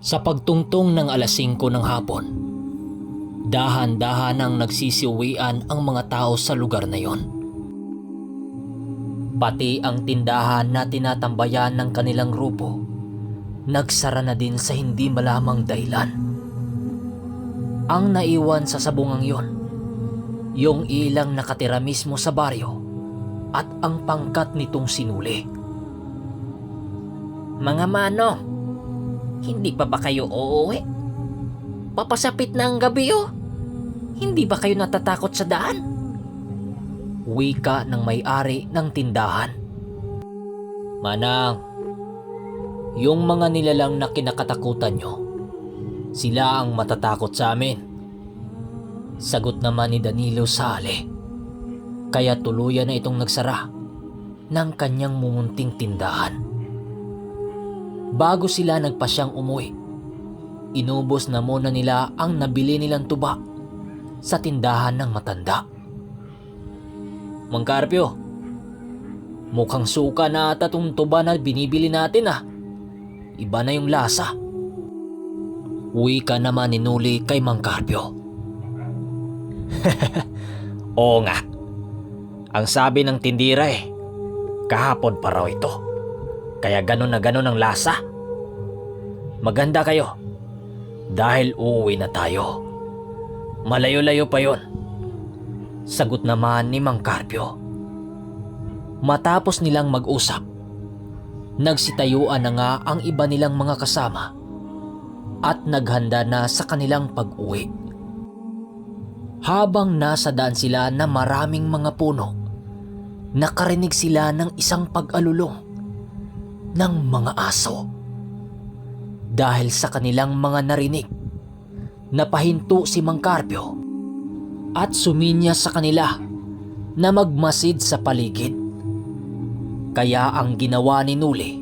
Sa pagtungtong ng alas 5 ng hapon, dahan-dahan ang nagsisiuwian ang mga tao sa lugar na yon. Pati ang tindahan na tinatambayan ng kanilang grupo, nagsara na din sa hindi malamang dahilan. Ang naiwan sa sabungang yon, yung ilang nakatira mismo sa baryo at ang pangkat nitong sinuli. Mga manong, hindi pa ba kayo uuwi? Papasapit na ang gabi oh. Hindi ba kayo natatakot sa daan? Wika ng may-ari ng tindahan. Manang, yung mga nilalang na kinakatakutan nyo, sila ang matatakot sa amin. Sagot naman ni Danilo Sale. Kaya tuluyan na itong nagsara ng kanyang mumunting tindahan. Bago sila nagpasyang umuwi, inubos na muna nila ang nabili nilang tuba sa tindahan ng matanda. Mang Carpio, mukhang suka na ata tong tuba na binibili natin ah. Iba na yung lasa. Wika naman ni Nuli kay Mang Carpio. Oo nga. Ang sabi ng tindira kahapon pa raw ito. Kaya ganun na ganun ang lasa. Maganda kayo. Dahil uuwi na tayo. Malayo-layo pa yon. Sagot naman ni Mang Carpio. Matapos nilang mag-usap, nagsitayuan na nga ang iba nilang mga kasama at naghanda na sa kanilang pag-uwi. Habang nasa daan sila na maraming mga puno, nakarinig sila ng isang pag-alulong ng mga aso. Dahil sa kanilang mga narinig, napahinto si Mang Carpio at suminya sa kanila na magmasid sa paligid. Kaya ang ginawa ni Nuli,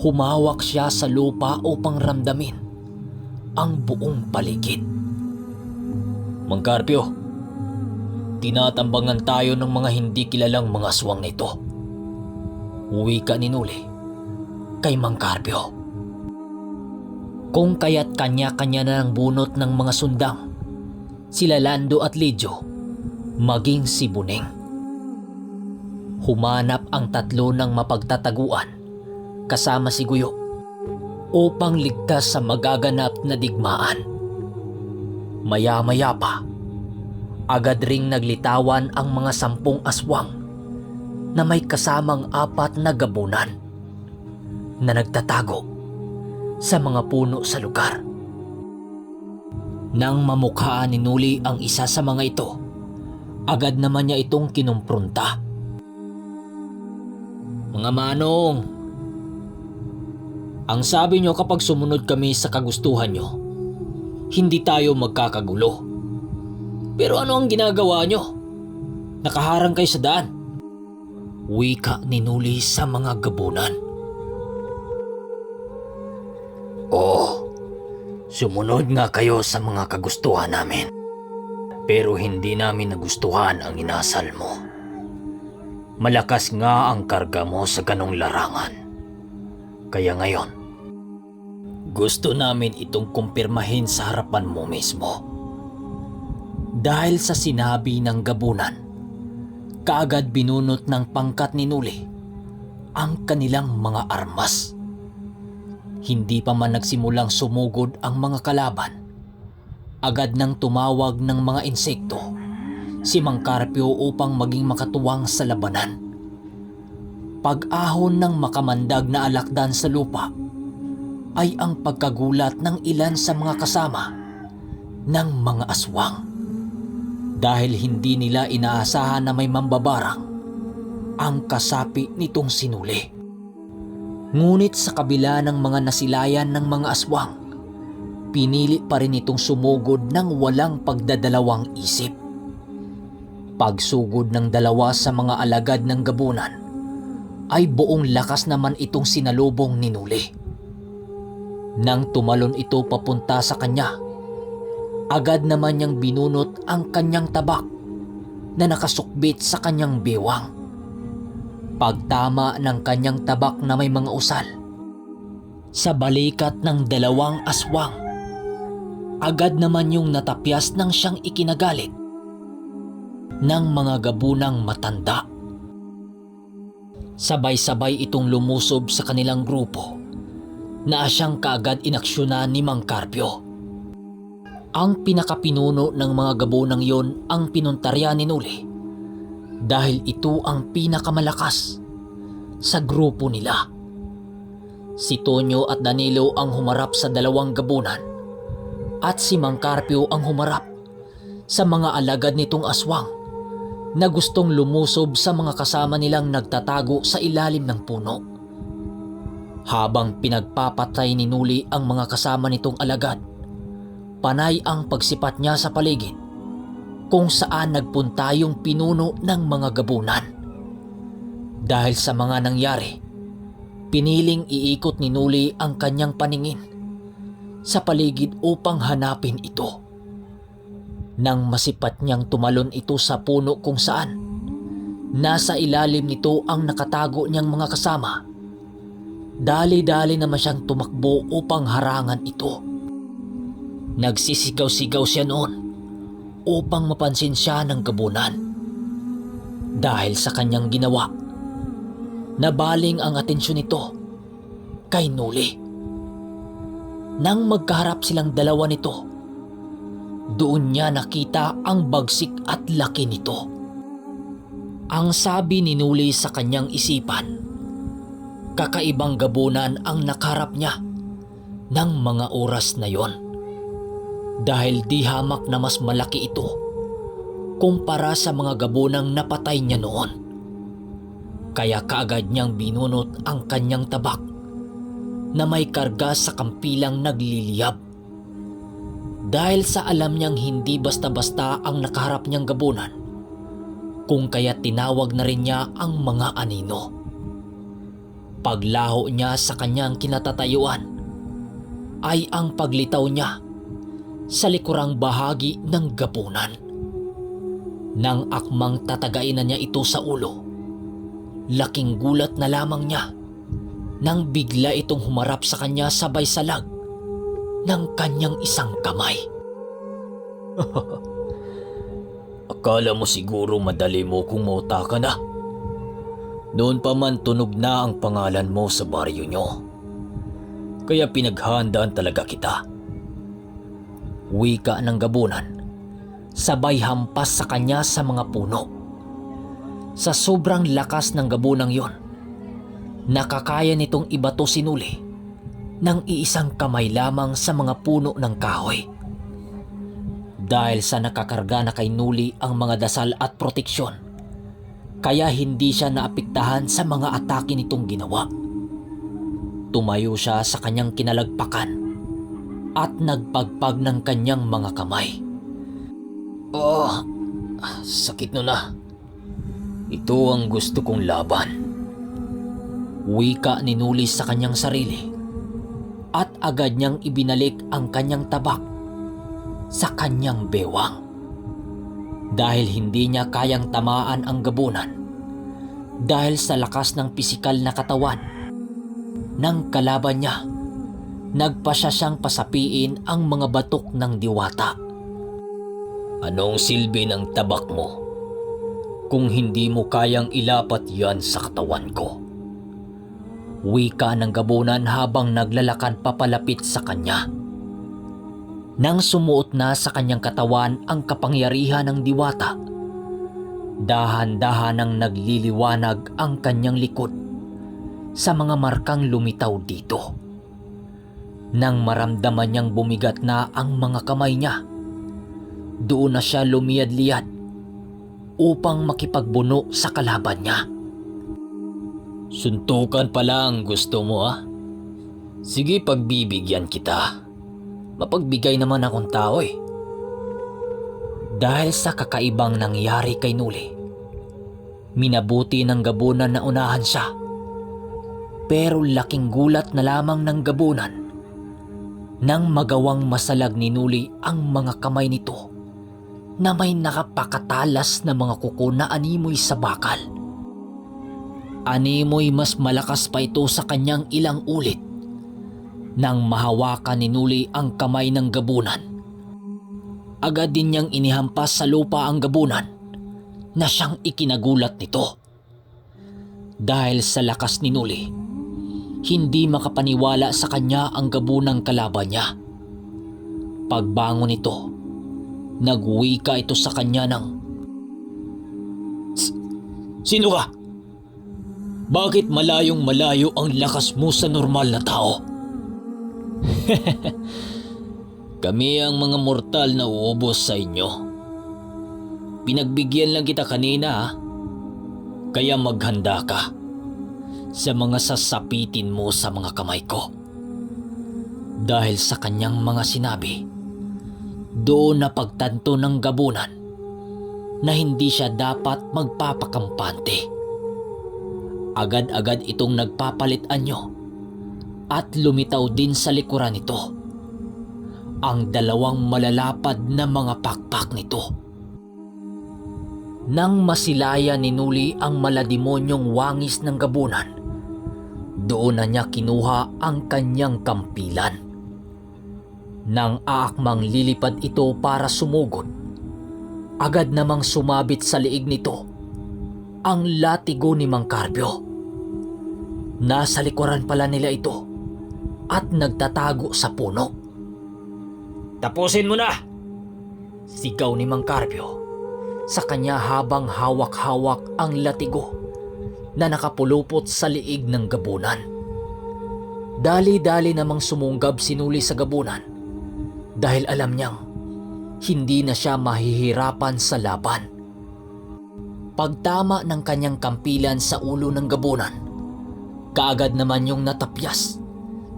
humawak siya sa lupa upang ramdamin ang buong paligid. Mang Carpio, tinatambangan tayo ng mga hindi kilalang mga aswang nito. Wika ni Nuli kay Mang Carpio. Kung kaya't kanya-kanya na ng bunot ng mga sundang, sila Lando at Lidyo, maging si Buneng. Humanap ang tatlo ng mapagtataguan kasama si Guyo upang ligtas sa magaganap na digmaan. Maya-maya pa, agad ring naglitawan ang mga 10 aswang na may kasamang 4 na gabunan na nagtatago sa mga puno sa lugar. Nang mamukhaan ni Nuli ang isa sa mga ito, agad naman niya itong kinumpronta. Mga manong, ang sabi nyo kapag sumunod kami sa kagustuhan nyo, hindi tayo magkakagulo. Pero ano ang ginagawa nyo? Nakaharang kayo sa daan. Wika ni Nuli sa mga gabunan. Sumunod nga kayo sa mga kagustuhan namin. Pero hindi namin nagustuhan ang inasal mo. Malakas nga ang karga mo sa ganong larangan. Kaya ngayon, gusto namin itong kumpirmahin sa harapan mo mismo. Dahil sa sinabi ng gabunan, kaagad binunot ng pangkat ni Nuli ang kanilang mga armas. Hindi pa man nagsimulang sumugod ang mga kalaban, agad nang tumawag ng mga insekto si Mang Carpio upang maging makatuwang sa labanan. Pag-ahon ng makamandag na alakdan sa lupa ay ang pagkagulat ng ilan sa mga kasama ng mga aswang. Dahil hindi nila inaasahan na may mambabarang ang kasapi nitong sinuli. Ngunit sa kabila ng mga nasilayan ng mga aswang, pinili pa rin itong sumugod ng walang pagdadalawang isip. Pagsugod ng dalawa sa mga alagad ng gabunan, ay buong lakas naman itong sinalubong ni Nuli. Nang tumalon ito papunta sa kanya, agad naman niyang binunot ang kanyang tabak na nakasukbit sa kanyang bewang. Pagtama ng kanyang tabak na may mga usal, sa balikat ng 2 aswang. Agad naman yung natapyas ng siyang ikinagalit ng mga gabunang matanda. Sabay-sabay itong lumusob sa kanilang grupo na siyang kaagad inaksyonan ni Mang Carpio. Ang pinakapinuno ng mga gabunang yon ang pinuntarya ni Nuli dahil ito ang pinakamalakas sa grupo nila. Si Tonyo at Danilo ang humarap sa 2 gabunan at si Mang Carpio ang humarap sa mga alagad nitong aswang na gustong lumusob sa mga kasama nilang nagtatago sa ilalim ng puno. Habang pinagpapatay ni Nuli ang mga kasama nitong alagad, panay ang pagsipat niya sa paligid kung saan nagpunta yung pinuno ng mga gabunan. Dahil sa mga nangyari, piniling iikot ni Nuli ang kanyang paningin sa paligid upang hanapin ito. Nang masipat niyang tumalon ito sa puno kung saan nasa ilalim nito ang nakatago niyang mga kasama, dali-dali naman siyang tumakbo upang harangan ito. Nagsisigaw-sigaw siya noon upang mapansin siya ng gabunan. Dahil sa kanyang ginawa, nabaling ang atensyon nito kay Nuli. Nang magkaharap silang dalawa nito, doon niya nakita ang bagsik at laki nito. Ang sabi ni Nuli sa kanyang isipan, kakaibang gabunan ang nakaharap niya ng mga oras na yon. Dahil di hamak na mas malaki ito kumpara sa mga gabunang napatay niya noon. Kaya kaagad niyang binunot ang kanyang tabak na may karga sa kampilang nagliliyab. Dahil sa alam niyang hindi basta-basta ang nakaharap niyang gabunan, kung kaya tinawag na rin niya ang mga anino. Paglaho niya sa kanyang kinatatayuan ay ang paglitaw niya sa likurang bahagi ng gabunan. Nang akmang tatagain na niya ito sa ulo, laking gulat na lamang niya nang bigla itong humarap sa kanya sabay salag ng kanyang isang kamay. Akala mo siguro madali mo kung mauta ka na. Noon pa man tunog na ang pangalan mo sa baryo nyo. Kaya pinaghandaan talaga kita. Wika ng gabunan, sabay hampas sa kanya sa mga puno. Sa sobrang lakas ng gabunang yon, nakakaya nitong ibato si Nuli ng iisang kamay lamang sa mga puno ng kahoy. Dahil sa nakakarga na kay Nuli ang mga dasal at proteksyon, kaya hindi siya naapektahan sa mga atake nitong ginawa. Tumayo siya sa kanyang kinalagpakan at nagpagpag ng kanyang mga kamay. Sakit no na. Ito ang gusto kong laban. Wika ni Nuli sa kanyang sarili at agad niyang ibinalik ang kanyang tabak sa kanyang bewang. Dahil hindi niya kayang tamaan ang gabunan dahil sa lakas ng pisikal na katawan ng kalaban niya, nagpasya siyang pasapiin ang mga batok ng diwata. Anong silbi ng tabak mo kung hindi mo kayang ilapat yan sa katawan ko? Wika ng gabunan habang naglalakad papalapit sa kanya. Nang sumuot na sa kanyang katawan ang kapangyarihan ng diwata, dahan-dahan nang nagliliwanag ang kanyang likod sa mga markang lumitaw dito. Nang maramdaman niyang bumigat na ang mga kamay niya, doon na siya lumiyad-liyad upang makipagbuno sa kalaban niya. Suntukan pala ang gusto mo, ha? Sige, pagbibigyan kita. Mapagbigay naman akong tao eh. Dahil sa kakaibang nangyari kay Nuli, minabuti ng gabunan na unahan siya. Pero laking gulat na lamang ng gabunan nang magawang masalag ni Nuli ang mga kamay nito na may nakapakatalas na mga kuko na animoy sa bakal. Animoy mas malakas pa ito sa kanyang ilang ulit Nang mahawakan ni Nuli ang kamay ng gabunan, agad din niyang inihampas sa lupa ang gabunan na siyang ikinagulat nito. Dahil sa lakas ni Nuli, hindi makapaniwala sa kanya ang gabunang kalaban niya. Pagbangon nito, nagwika ito sa kanya ng, "Sino ka? Bakit malayong malayo ang lakas mo sa normal na tao?" "Kami ang mga mortal na uubos sa inyo. Pinagbigyan lang kita kanina ha? Kaya maghanda ka sa mga sasapitin mo sa mga kamay ko." Dahil sa kanyang mga sinabi, doon na pagtanto ng gabunan na hindi siya dapat magpapakampante. Agad-agad itong nagpapalit anyo at lumitaw din sa likuran nito ang dalawang malalapad na mga pakpak nito. Nang masilaya ni Nuli ang malademonyong wangis ng gabunan, doon na niya kinuha ang kanyang kampilan. Nang aakmang lilipad ito para sumugod, agad namang sumabit sa liig nito ang latigo ni Mang Carpio. Nasa likuran pala nila ito at nagtatago sa puno. "Tapusin mo na!" sigaw ni Mang Carpio sa kanya habang hawak-hawak ang latigo na nakapulupot sa liig ng gabunan. Dali-dali namang sumunggab si Nuli sa gabunan dahil alam niyang hindi na siya mahihirapan sa laban. Pagtama ng kanyang kampilan sa ulo ng gabunan, kaagad naman yung natapyas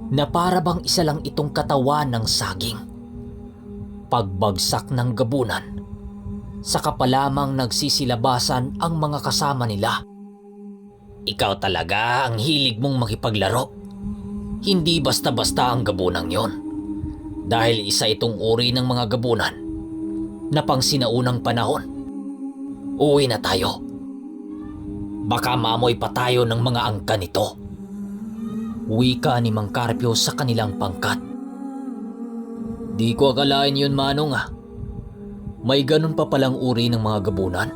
na para bang isa lang itong katawan ng saging. Pagbagsak ng gabunan, saka pa lamang nagsisilabasan ang mga kasama nila. "Ikaw talaga ang hilig mong makipaglaro. Hindi basta-basta ang gabunang yon. Dahil isa itong uri ng mga gabunan na pang sinaunang panahon. Uwi na tayo. Baka maamoy pa tayo ng mga angka nito." Wika ni Mang Carpio sa kanilang pangkat. "Di ko akalain yun, Manong ah. May ganun pa palang uri ng mga gabunan?"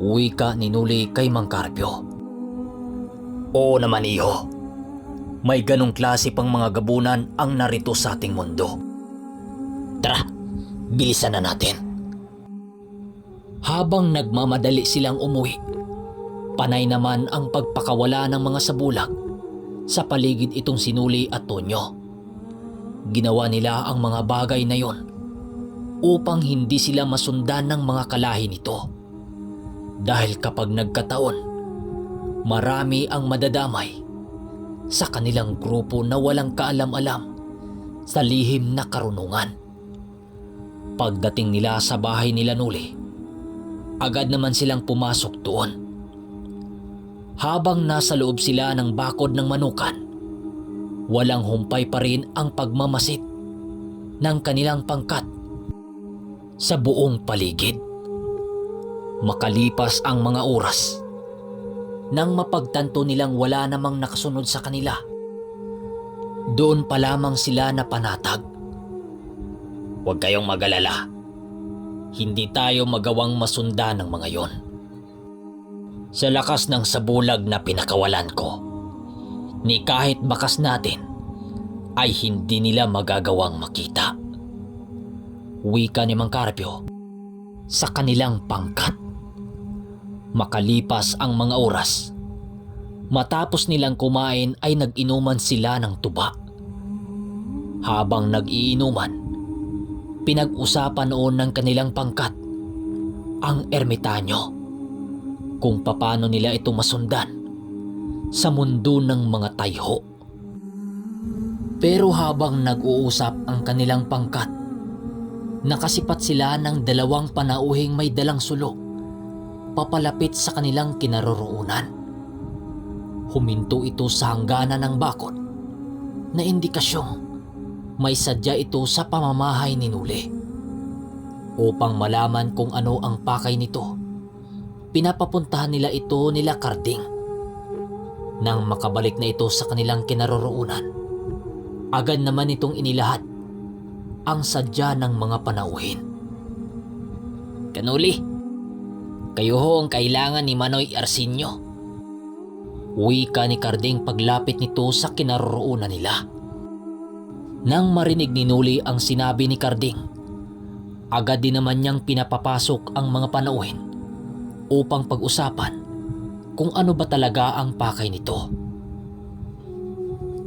Wika ni Nuli kay Mang Carpio. "Oo naman, iho. May ganung klase pang mga gabunan ang narito sa ating mundo. Tara, bilisan na natin." Habang nagmamadali silang umuwi, panay naman ang pagpakawala ng mga sabulag sa paligid itong si Nuli at Tonyo. Ginawa nila ang mga bagay na yon upang hindi sila masundan ng mga kalahi nito. Dahil kapag nagkataon, marami ang madadamay sa kanilang grupo na walang kaalam-alam sa lihim na karunungan. Pagdating nila sa bahay nila Nuli, agad naman silang pumasok doon. Habang nasa loob sila ng bakod ng manukan, walang humpay pa rin ang pagmamasid ng kanilang pangkat sa buong paligid. Makalipas ang mga oras, nang mapagtanto nilang wala namang nakasunod sa kanila, doon pa lamang sila napanatag. "Huwag kayong mag-alala. Hindi tayo magawang masundan ng mga yon. Sa lakas ng sabulag na pinakawalan ko, ni kahit bakas natin ay hindi nila magagawang makita." Wika ni Mang Carpio sa kanilang pangkat. Makalipas ang mga oras, matapos nilang kumain ay nag-inuman sila ng tuba. Habang nag-iinuman, pinag-usapan noon ng kanilang pangkat ang ermitanyo kung paano nila ito masundan sa mundo ng mga tayho. Pero habang nag-uusap ang kanilang pangkat, nakasipat sila ng dalawang panauhing may dalang sulok papalapit sa kanilang kinaroroonan. Huminto ito sa hangganan ng bakod na indikasyong may sadya ito sa pamamahay ni Nuli. Upang malaman kung ano ang pakay nito, pinapapuntahan nila ito nila Karding. Nang makabalik na ito sa kanilang kinaroroonan, agad naman itong inilahat ang sadya ng mga panauhin. Kanuli, kayo ho ang kailangan ni Manoy Arsenio. Wika ni Carding paglapit nito sa kinaroroonan nila. Nang marinig ni Nuli ang sinabi ni Carding, agad din naman niyang pinapapasok ang mga panauhin upang pag-usapan kung ano ba talaga ang pakay nito.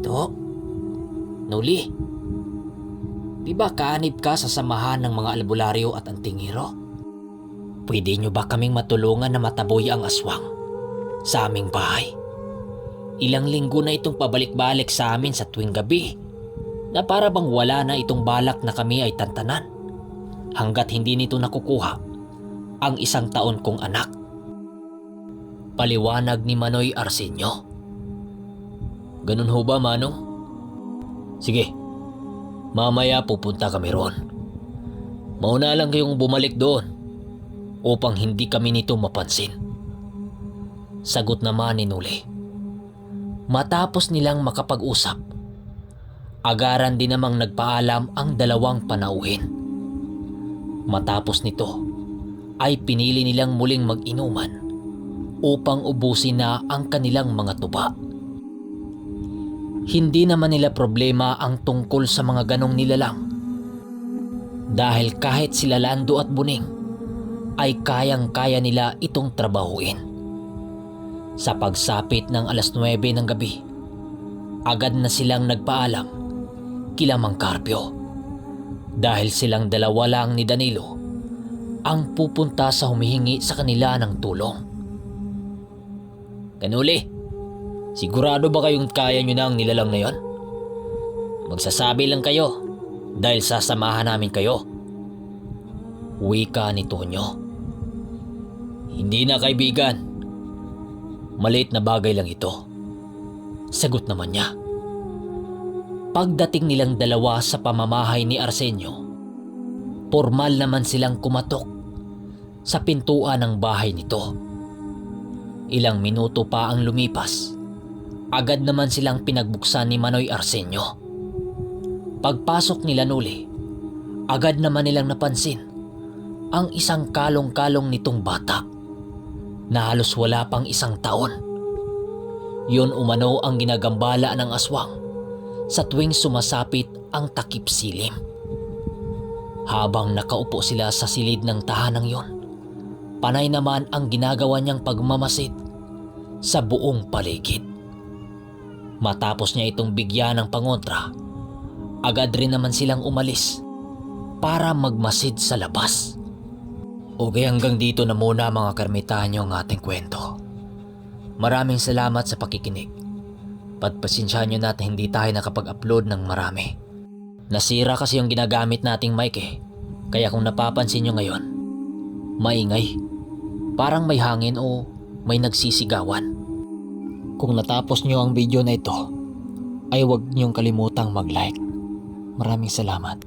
To, Nuli, di ba kaanib ka sa samahan ng mga albularyo at antingero? Pwede niyo ba kaming matulungan na mataboy ang aswang sa aming bahay? Ilang linggo na itong pabalik-balik sa amin sa tuwing gabi na para bang wala na itong balak na kami ay tantanan hanggat hindi nito nakukuha ang 1 taon kong anak. Paliwanag ni Manoy Arsenio. Ganun ho ba, Manong? Sige, mamaya pupunta kami roon. Mauna lang kayong bumalik doon upang hindi kami nito mapansin. Sagot naman ni Nuli. Matapos nilang makapag-usap, agaran din namang nagpaalam ang dalawang panauhin. Matapos nito ay pinili nilang muling mag-inuman upang ubusin na ang kanilang mga tuba. Hindi naman nila problema ang tungkol sa mga ganong nilalang dahil kahit sila Lando at Buning ay kayang-kaya nila itong trabahuin. Sa pagsapit ng 9:00 ng gabi, agad na silang nagpaalam kila Mang Carpio dahil silang dalawa lang ni Danilo ang pupunta sa humihingi sa kanila ng tulong. Kanuli, sigurado ba kayong kaya nyo na ang nilalang na yon? Magsasabi lang kayo dahil sasamahan namin kayo. Wika ni Tonyo. Hindi na, kaibigan. Maliit na bagay lang ito. Sagot naman niya. Pagdating nilang dalawa sa pamamahay ni Arsenio, formal naman silang kumatok sa pintuan ng bahay nito. Ilang minuto pa ang lumipas, agad naman silang pinagbuksan ni Manoy Arsenio. Pagpasok nila Nuli, agad naman nilang napansin ang isang kalong-kalong nitong bata na halos wala pang 1 taon. Yun umano ang ginagambala ng aswang sa tuwing sumasapit ang takip silim. Habang nakaupo sila sa silid ng tahanang yon, panay naman ang ginagawa niyang pagmamasid sa buong paligid. Matapos niya itong bigyan ng pangontra, agad rin naman silang umalis para magmasid sa labas. Okay, hanggang dito na muna mga karmitanyo ang ating kwento. Maraming salamat sa pakikinig. Pagpasensyahan nyo na at hindi tayo nakapag-upload ng marami. Nasira kasi yung ginagamit nating mic kaya kung napapansin nyo ngayon, maingay. Parang may hangin o may nagsisigawan. Kung natapos nyo ang video na ito, ay huwag nyong kalimutang mag-like. Maraming salamat.